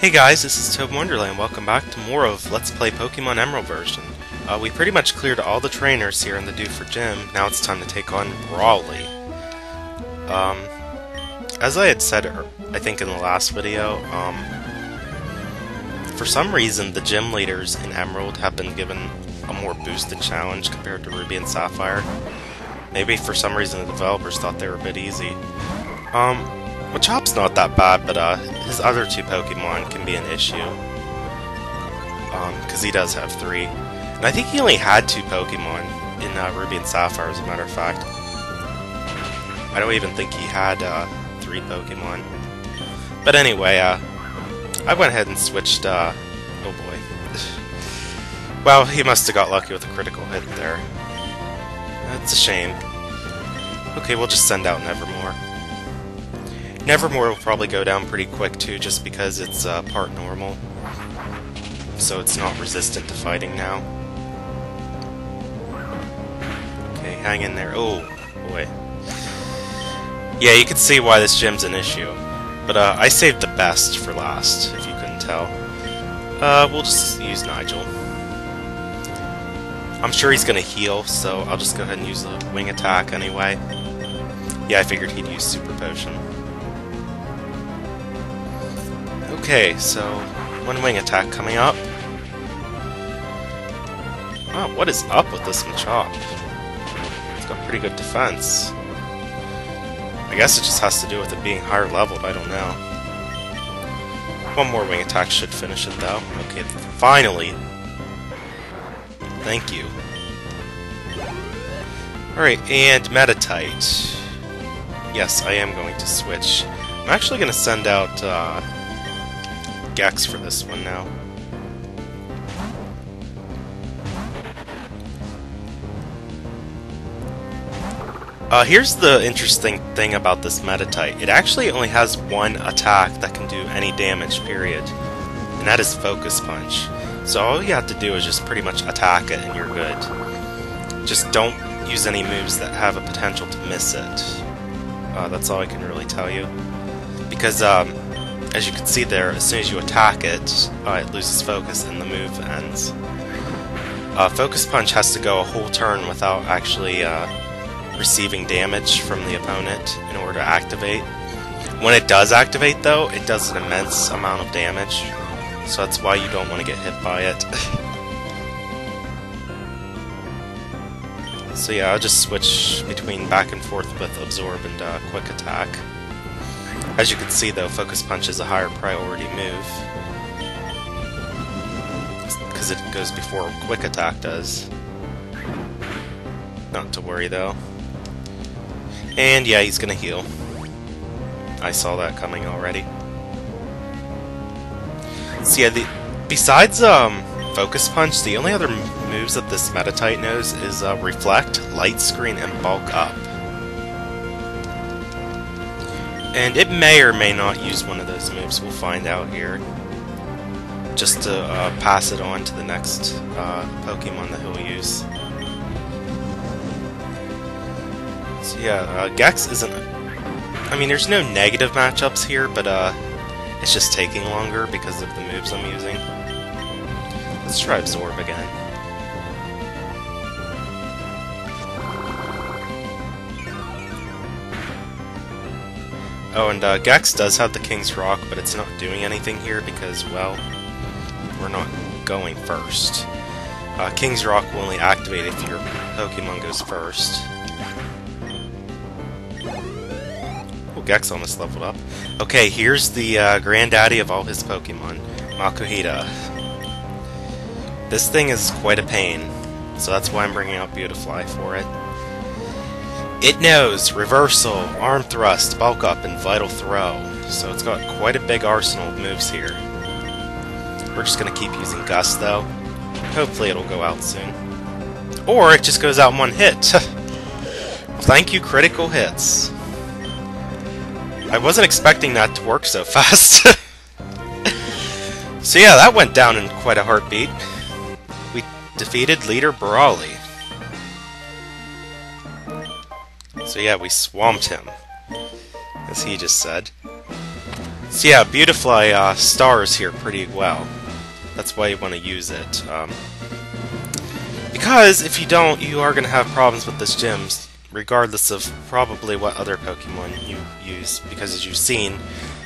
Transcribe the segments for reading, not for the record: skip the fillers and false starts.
Hey guys, this is ToadinWonderland. Welcome back to more of Let's Play Pokemon Emerald version. We pretty much cleared all the trainers here in the Due for Gym. Now it's time to take on Brawly. As I had said, I think in the last video, for some reason the gym leaders in Emerald have been given a more boosted challenge compared to Ruby and Sapphire. Maybe for some reason the developers thought they were a bit easy. Machopp's not that bad, but his other two Pokemon can be an issue. Because he does have 3. And I think he only had 2 Pokemon in Ruby and Sapphire, as a matter of fact. I don't even think he had 3 Pokemon. But anyway, I went ahead and switched, oh boy. Well, he must have got lucky with a critical hit there. That's a shame. Okay, we'll just send out Nevermore. Nevermore will probably go down pretty quick too, just because it's part normal. So it's not resistant to fighting now. Okay, hang in there. Oh, boy. Yeah, you can see why this gym's an issue. But I saved the best for last, if you couldn't tell. We'll just use Nigel. I'm sure he's gonna heal, so I'll just go ahead and use the wing attack anyway. Yeah, I figured he'd use Super Potion. Okay, so one wing attack coming up. Oh, what is up with this Machop? It's got pretty good defense. I guess it just has to do with it being higher leveled, I don't know. One more wing attack should finish it though. Okay, finally! Thank you. Alright, and Meditite. Yes, I am going to switch. I'm actually going to send out Gex for this one now. Here's the interesting thing about this Meditite. It actually only has one attack that can do any damage, period. And that is Focus Punch. So all you have to do is just pretty much attack it and you're good. Just don't use any moves that have a potential to miss it. That's all I can really tell you. Because, as you can see there, as soon as you attack it, it loses focus and the move ends. Focus Punch has to go a whole turn without actually receiving damage from the opponent in order to activate. When it does activate, though, it does an immense amount of damage, so that's why you don't want to get hit by it. So yeah, I'll just switch between back and forth with Absorb and Quick Attack. As you can see, though, Focus Punch is a higher priority move, because it goes before Quick Attack does. Not to worry, though. And yeah, he's gonna heal. I saw that coming already. So yeah, besides Focus Punch, the only other moves that this Meditite knows is Reflect, Light Screen, and Bulk Up. And it may or may not use one of those moves, we'll find out here. Just to pass it on to the next Pokemon that he'll use. So yeah, Gex isn't... I mean, there's no negative matchups here, but it's just taking longer because of the moves I'm using. Let's try Absorb again. Oh, and Gex does have the King's Rock, but it's not doing anything here because, well, we're not going first. King's Rock will only activate if your Pokemon goes first. Oh, Gex almost leveled up. Okay, here's the granddaddy of all his Pokemon, Makuhita. This thing is quite a pain, so that's why I'm bringing out Beautifly for it. It knows Reversal, Arm Thrust, Bulk Up, and Vital Throw, so it's got quite a big arsenal of moves here. We're just going to keep using Gust, though. Hopefully it'll go out soon. Or it just goes out in one hit. Thank you, critical hits. I wasn't expecting that to work so fast. So yeah, that went down in quite a heartbeat. We defeated leader Brawly. So yeah, we swamped him, as he just said. So yeah, Beautifly stars here pretty well. That's why you want to use it. Because if you don't, you are going to have problems with this gym, regardless of probably what other Pokemon you use. Because as you've seen,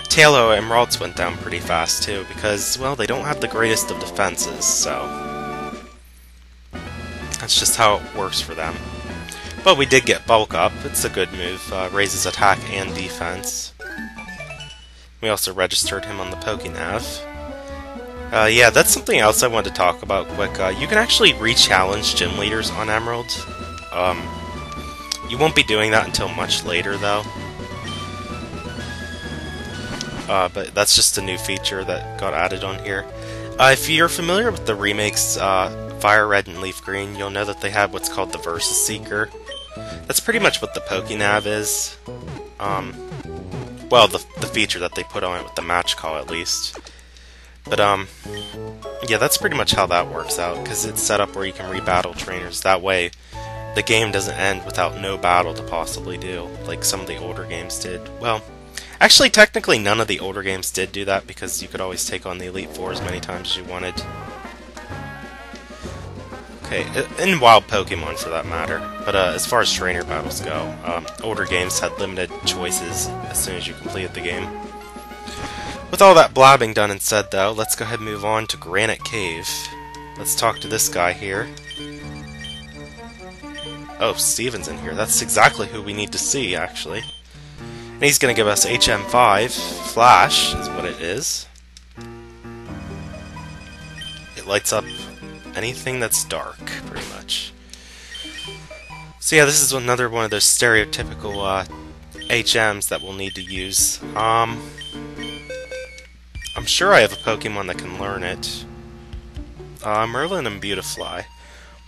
Taillow and Emeralds went down pretty fast too, because, well, they don't have the greatest of defenses, so that's just how it works for them. But we did get Bulk Up. It's a good move. Raises attack and defense. We also registered him on the Pokénav. Yeah, that's something else I wanted to talk about quick. You can actually re-challenge gym leaders on Emerald. You won't be doing that until much later, though. But that's just a new feature that got added on here. If you're familiar with the remakes Fire Red and Leaf Green, you'll know that they have what's called the Versus Seeker. That's pretty much what the Pokénav is. Well, the feature that they put on it with the match call, at least. But, yeah, that's pretty much how that works out, because it's set up where you can re-battle trainers. That way, the game doesn't end without no battle to possibly do, like some of the older games did. Well, actually, technically, none of the older games did do that, because you could always take on the Elite Four as many times as you wanted. Okay, in Wild Pokemon, for that matter. But as far as trainer battles go, older games had limited choices as soon as you completed the game. With all that blabbing done and said, though, let's go ahead and move on to Granite Cave. Let's talk to this guy here. Oh, Steven's in here. That's exactly who we need to see, actually. And he's going to give us HM5. Flash is what it is. It lights up anything that's dark, pretty much. So yeah, this is another one of those stereotypical HMs that we'll need to use. I'm sure I have a Pokemon that can learn it. Merlin and Beautifly.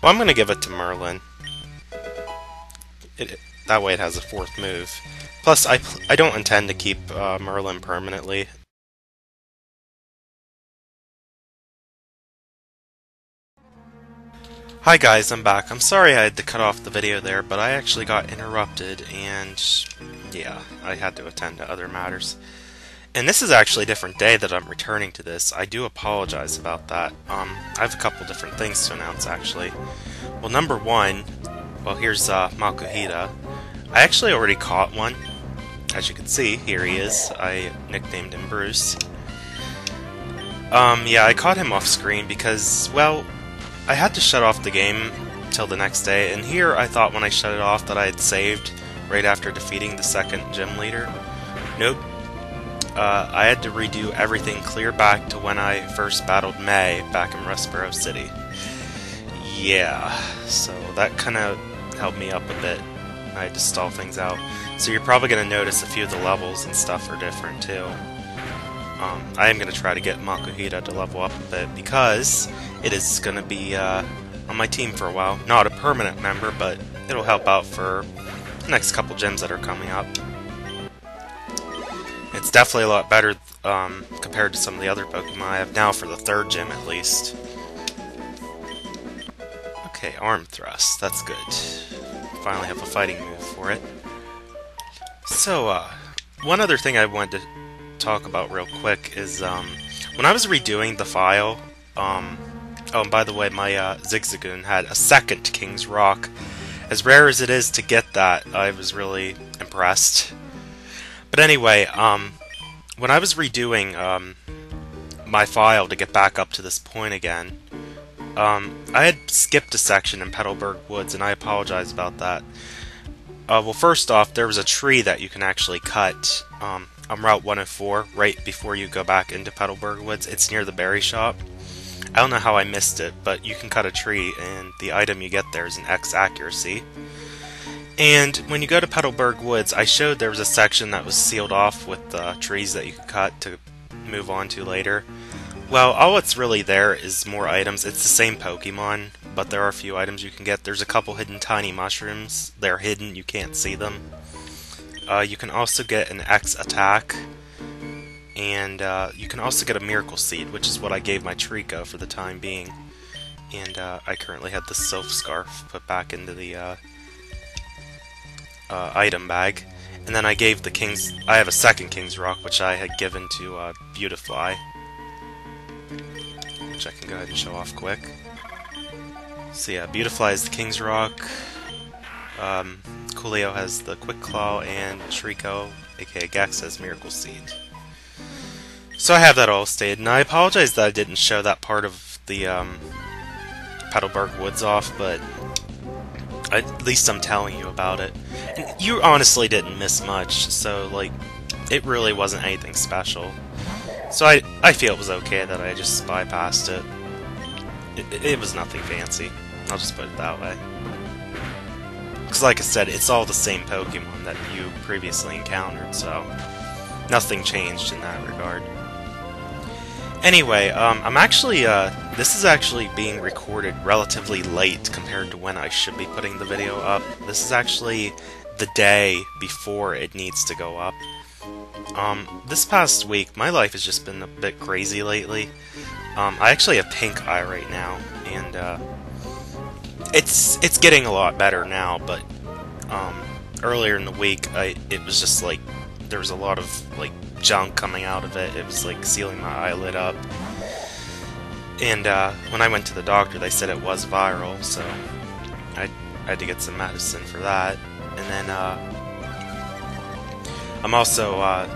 Well, I'm going to give it to Merlin. That way it has a fourth move. Plus, I don't intend to keep Merlin permanently. Hi guys, I'm back. I'm sorry I had to cut off the video there, but I actually got interrupted, and yeah, I had to attend to other matters. And this is actually a different day that I'm returning to this. I do apologize about that. I have a couple different things to announce, actually. Well, number one, well, here's Makuhita. I actually already caught one. As you can see, here he is. I nicknamed him Bruce. Yeah, I caught him off screen because, well, I had to shut off the game till the next day, and here I thought when I shut it off that I had saved right after defeating the second gym leader. Nope. I had to redo everything clear back to when I first battled May back in Rustboro City. Yeah, so that kind of held me up a bit. I had to stall things out. So you're probably going to notice a few of the levels and stuff are different too. I am going to try to get Makuhita to level up a bit because it is going to be on my team for a while. Not a permanent member, but it'll help out for the next couple gyms that are coming up. It's definitely a lot better compared to some of the other Pokemon I have now for the third gym at least. Okay, Arm Thrust. That's good. Finally have a fighting move for it. So, one other thing I wanted to talk about real quick is when I was redoing the file, oh, and by the way, my Zigzagoon had a second King's Rock. As rare as it is to get that, I was really impressed. But anyway, when I was redoing my file to get back up to this point again, I had skipped a section in Petalburg Woods, and I apologize about that. Well, first off, there was a tree that you can actually cut on Route 104 right before you go back into Petalburg Woods. It's near the berry shop. I don't know how I missed it, but you can cut a tree, and the item you get there is an X accuracy. And when you go to Petalburg Woods, I showed there was a section that was sealed off with trees that you could cut to move on to later. Well, all that's really there is more items. It's the same Pokemon, but there are a few items you can get. There's a couple hidden tiny mushrooms. They're hidden, you can't see them. You can also get an X attack, and you can also get a Miracle Seed, which is what I gave my Trico for the time being. And I currently had the Sylph Scarf put back into the item bag. And then I gave the King's... I have a second King's Rock, which I had given to Beautifly, which I can go ahead and show off quick. So yeah, Beautifly is the King's Rock, Coolio has the Quick Claw, and Shriko, aka Gex, has Miracle Seed. So I have that all stated, and I apologize that I didn't show that part of the Petalburg Woods off, but at least I'm telling you about it. And you honestly didn't miss much, so like, it really wasn't anything special. So I feel it was okay that I just bypassed it. It was nothing fancy. I'll just put it that way. Because like I said, it's all the same Pokemon that you previously encountered, so nothing changed in that regard. Anyway, I'm actually, this is actually being recorded relatively late compared to when I should be putting the video up. This is actually the day before it needs to go up. This past week, my life has just been a bit crazy lately. I actually have pink eye right now, and, it's getting a lot better now, but, earlier in the week, it was just like, there was a lot of, like, junk coming out of it. It was like sealing my eyelid up. And when I went to the doctor, they said it was viral, so I had to get some medicine for that. And then I'm also I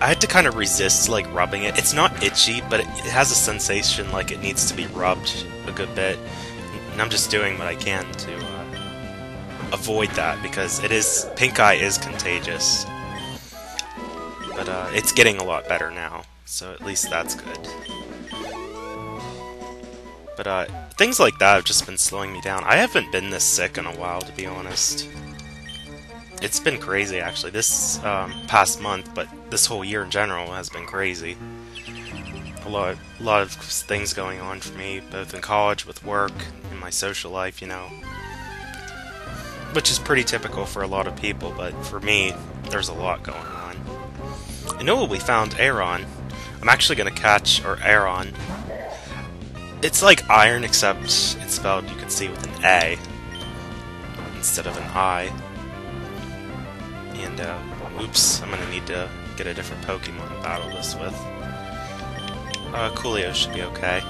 had to kind of resist like rubbing it. It's not itchy, but it has a sensation like it needs to be rubbed a good bit. And I'm just doing what I can to avoid that, because pink eye is contagious. But it's getting a lot better now, so at least that's good. But things like that have just been slowing me down. I haven't been this sick in a while, to be honest. It's been crazy, actually. This past month, but this whole year in general has been crazy. A lot of things going on for me, both in college, with work, and my social life, you know. Which is pretty typical for a lot of people, but for me, there's a lot going on. I know we found Aron. I'm actually going to catch, or Aron. It's like iron, except it's spelled, you can see, with an A instead of an I. And, oops, I'm going to need to get a different Pokemon to battle this with. Coolio should be okay.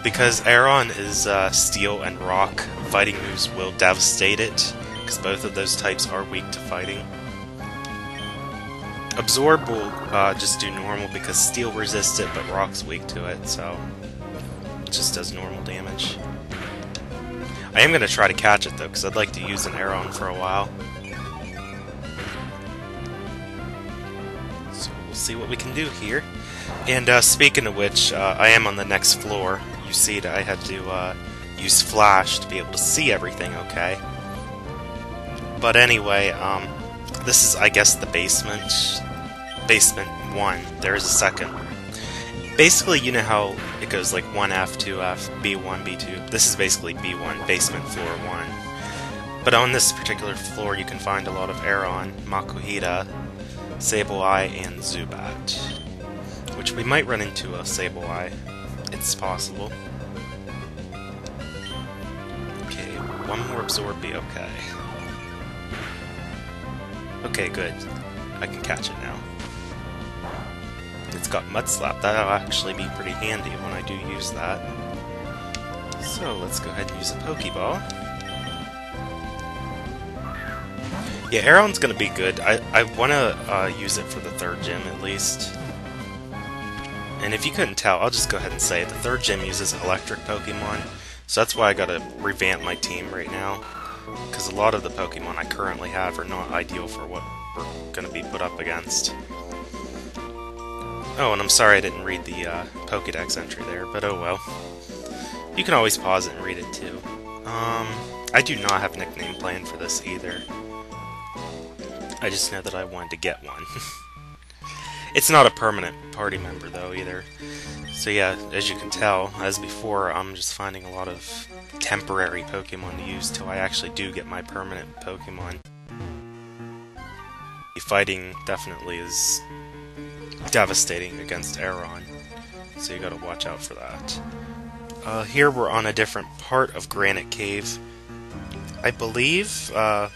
Because Aron is Steel and Rock, fighting moves will devastate it, because both of those types are weak to fighting. Absorb will just do normal because Steel resists it, but Rock's weak to it, so it just does normal damage. I am going to try to catch it, though, because I'd like to use an Aron for a while. So we'll see what we can do here. And speaking of which, I am on the next floor. You see that I had to use Flash to be able to see everything okay. But anyway, this is, I guess, the basement. Basement 1. There is a second. Basically, you know how it goes like 1F, 2F, B1, B2. This is basically B1, basement floor 1. But on this particular floor, you can find a lot of Aron, Makuhita, Sableye, and Zubat. Which we might run into a Sableye. It's possible. Okay, one more Absorb be okay. Okay, good. I can catch it now. It's got Mud Slap. That'll actually be pretty handy when I do use that. So let's go ahead and use a Pokeball. Yeah, Aron's gonna be good. I wanna use it for the third gym at least. And if you couldn't tell, I'll just go ahead and say it. The third gym uses electric Pokemon, so that's why I gotta revamp my team right now. Because a lot of the Pokemon I currently have are not ideal for what we're going to be put up against. Oh, and I'm sorry I didn't read the Pokédex entry there, but oh well. You can always pause it and read it too. I do not have a nickname planned for this either. I just know that I wanted to get one. It's not a permanent party member though either. So yeah, as you can tell, as before, I'm just finding a lot of temporary Pokemon to use till I actually do get my permanent Pokemon. Fighting definitely is devastating against Aron, so you gotta watch out for that. Here we're on a different part of Granite Cave. I believe, yeah,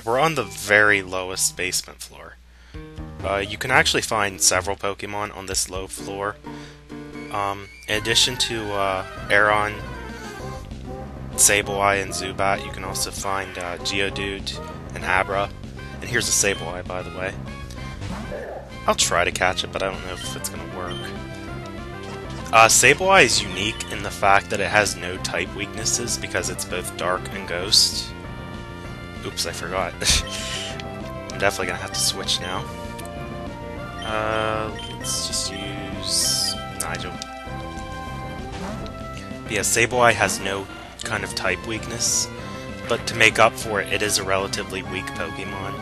we're on the very lowest basement floor. You can actually find several Pokemon on this low floor. In addition to Aeron, Sableye, and Zubat, you can also find Geodude and Abra. And here's a Sableye, by the way. I'll try to catch it, but I don't know if it's going to work. Sableye is unique in the fact that it has no type weaknesses because it's both Dark and Ghost. Oops, I forgot. I'm definitely going to have to switch now. Let's just use Nigel. But yeah, Sableye has no kind of type weakness, but to make up for it, it is a relatively weak Pokemon.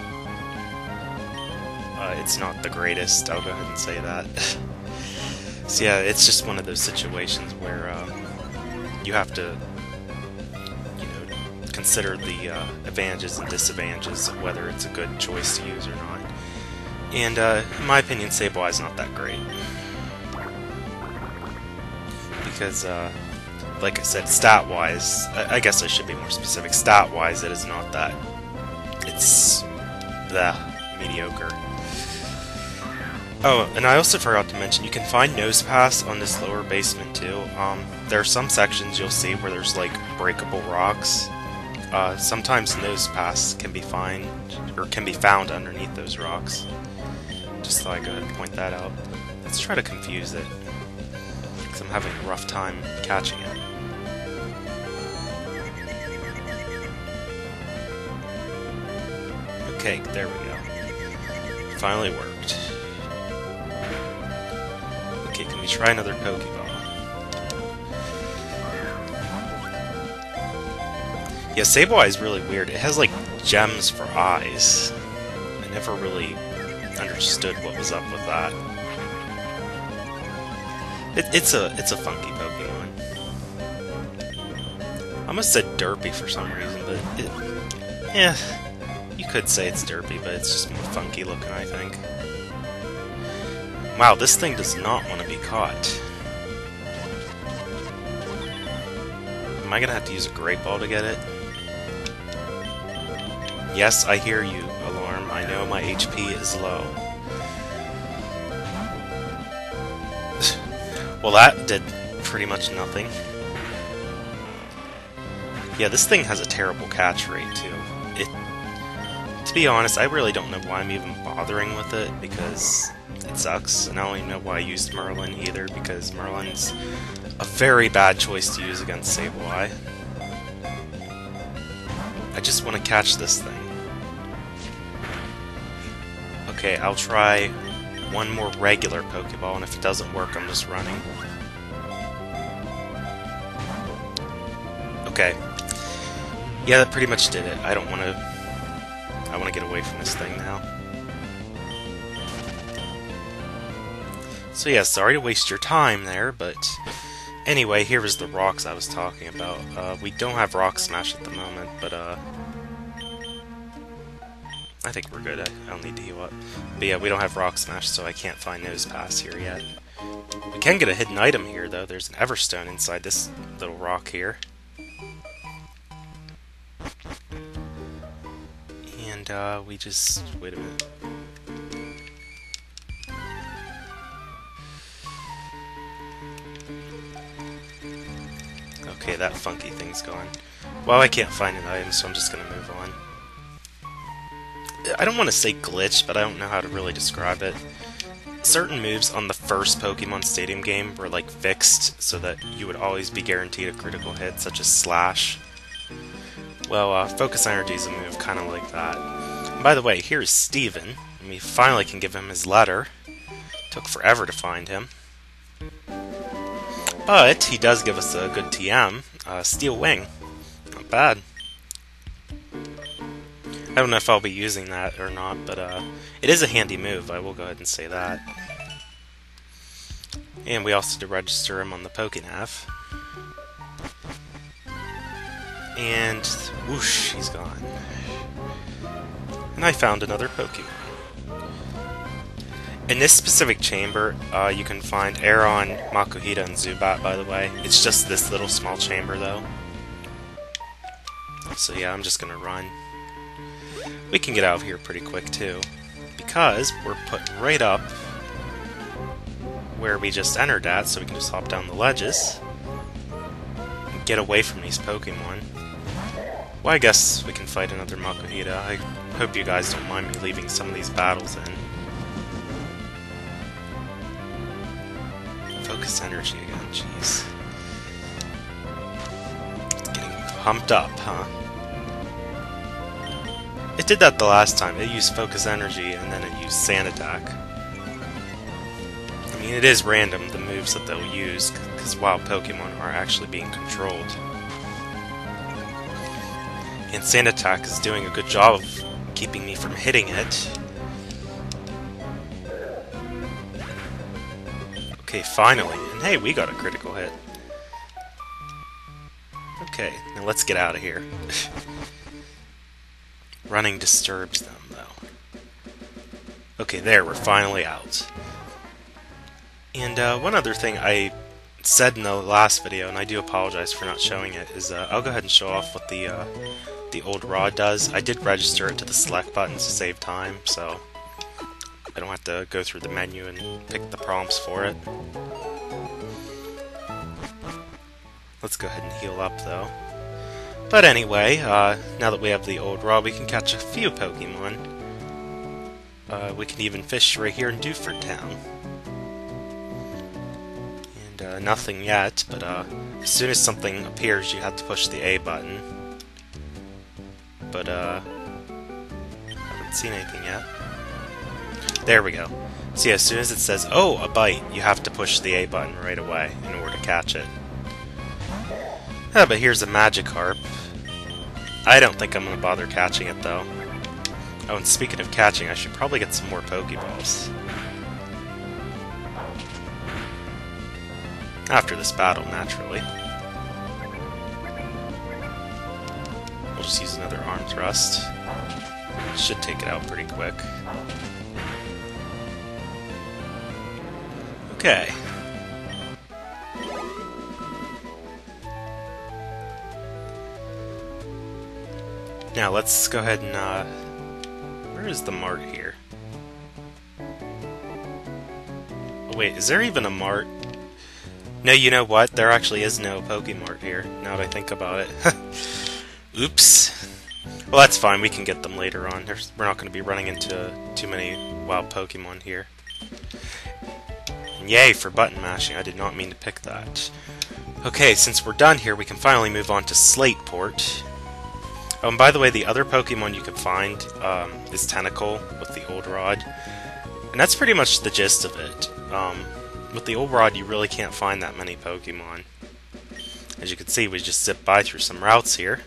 It's not the greatest, I'll go ahead and say that. So yeah, it's just one of those situations where you have to, you know, consider the advantages and disadvantages of whether it's a good choice to use or not. And in my opinion, Sableye is not that great. Because, like I said, stat-wise, I guess I should be more specific, stat-wise it is not that. It's mediocre. Oh, and I also forgot to mention, you can find Nosepass on this lower basement too. There are some sections you'll see where there's like breakable rocks. Sometimes Nosepass can be found underneath those rocks. Just thought I'd go ahead and point that out. Let's try to confuse it, because I'm having a rough time catching it. Okay, there we go. Finally worked. Okay, can we try another Pokeball? Yeah, Sableye is really weird. It has like gems for eyes. I never really understood what was up with that. It's a funky Pokemon. I almost said derpy for some reason, but yeah, you could say it's derpy, but it's just more funky looking, I think. Wow, this thing does not want to be caught. Am I gonna have to use a Great Ball to get it? Yes, I hear you, Alarm. I know my HP is low. Well, that did pretty much nothing. Yeah, this thing has a terrible catch rate, too. To be honest, I really don't know why I'm even bothering with it, because it sucks, and I don't even know why I used Merlin either, because Merlin's a very bad choice to use against Sableye. I just want to catch this thing. Okay, I'll try one more regular Pokeball, and if it doesn't work, I'm just running. Okay. Yeah, that pretty much did it. I want to get away from this thing now. So yeah, sorry to waste your time there, but anyway, here was the rocks I was talking about. We don't have Rock Smash at the moment, but I think we're good. I don't need to heal up. But yeah, we don't have Rock Smash, so I can't find Nosepass here yet. We can get a hidden item here, though. There's an Everstone inside this little rock here. And we just... wait a minute. Okay, that funky thing's gone. Well, I can't find an item, so I'm just gonna move on. I don't want to say glitch, but I don't know how to really describe it. Certain moves on the first Pokemon Stadium game were like fixed so that you would always be guaranteed a critical hit, such as Slash. Well, Focus Energy is a move kind of like that. And by the way, here's Steven, and we finally can give him his letter. Took forever to find him. But he does give us a good TM, Steel Wing. Not bad. I don't know if I'll be using that or not, but it is a handy move, I will go ahead and say that. And we also did register him on the Pokénav. And whoosh, he's gone. And I found another Pokemon. In this specific chamber, you can find Aeron, Makuhita, and Zubat, by the way. It's just this little small chamber, though. So yeah, I'm just gonna run. We can get out of here pretty quick, too, because we're put right up where we just entered at, so we can just hop down the ledges and get away from these Pokemon. Well, I guess we can fight another Makuhita. I hope you guys don't mind me leaving some of these battles in. Focus energy again, jeez. It's getting pumped up, huh? It did that the last time. It used focus energy and then it used sand attack. I mean, it is random, the moves that they'll use, because wild Pokemon are actually being controlled. And sand attack is doing a good job of keeping me from hitting it. Okay, finally. And hey, we got a critical hit. Okay, now let's get out of here. Running disturbs them, though. Okay, there, we're finally out. And one other thing I said in the last video, and I do apologize for not showing it, is I'll go ahead and show off what the old rod does. I did register it to the select button to save time, so I don't have to go through the menu and pick the prompts for it. Let's go ahead and heal up, though. But anyway, now that we have the old rod, we can catch a few Pokemon. We can even fish right here in Dewford Town. And nothing yet, but as soon as something appears, you have to push the A button. But haven't seen anything yet. There we go. See, as soon as it says, oh, a bite, you have to push the A button right away in order to catch it. Ah, but here's a Magikarp. I don't think I'm going to bother catching it, though. Oh, and speaking of catching, I should probably get some more Pokeballs. After this battle, naturally. We'll just use another Arm Thrust. Should take it out pretty quick. Okay. Now let's go ahead and, where is the mart here? Oh wait, is there even a mart? No, you know what? There actually is no Pokemart here, now that I think about it. Oops. Well, that's fine, we can get them later on. We're not going to be running into too many wild Pokemon here. And yay for button mashing, I did not mean to pick that. Okay, since we're done here, we can finally move on to Slateport. Oh, and by the way, the other Pokemon you can find is Tentacle with the old rod. And that's pretty much the gist of it. With the old rod, you really can't find that many Pokemon. As you can see, we just zip by through some routes here.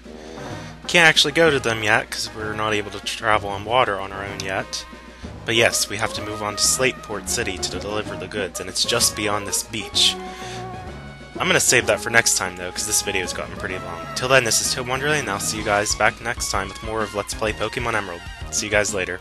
Can't actually go to them yet, because we're not able to travel on water on our own yet. But yes, we have to move on to Slateport City to deliver the goods, and it's just beyond this beach. I'm going to save that for next time, though, because this video has gotten pretty long. Till then, this is ToadinWonderland, and I'll see you guys back next time with more of Let's Play Pokemon Emerald. See you guys later.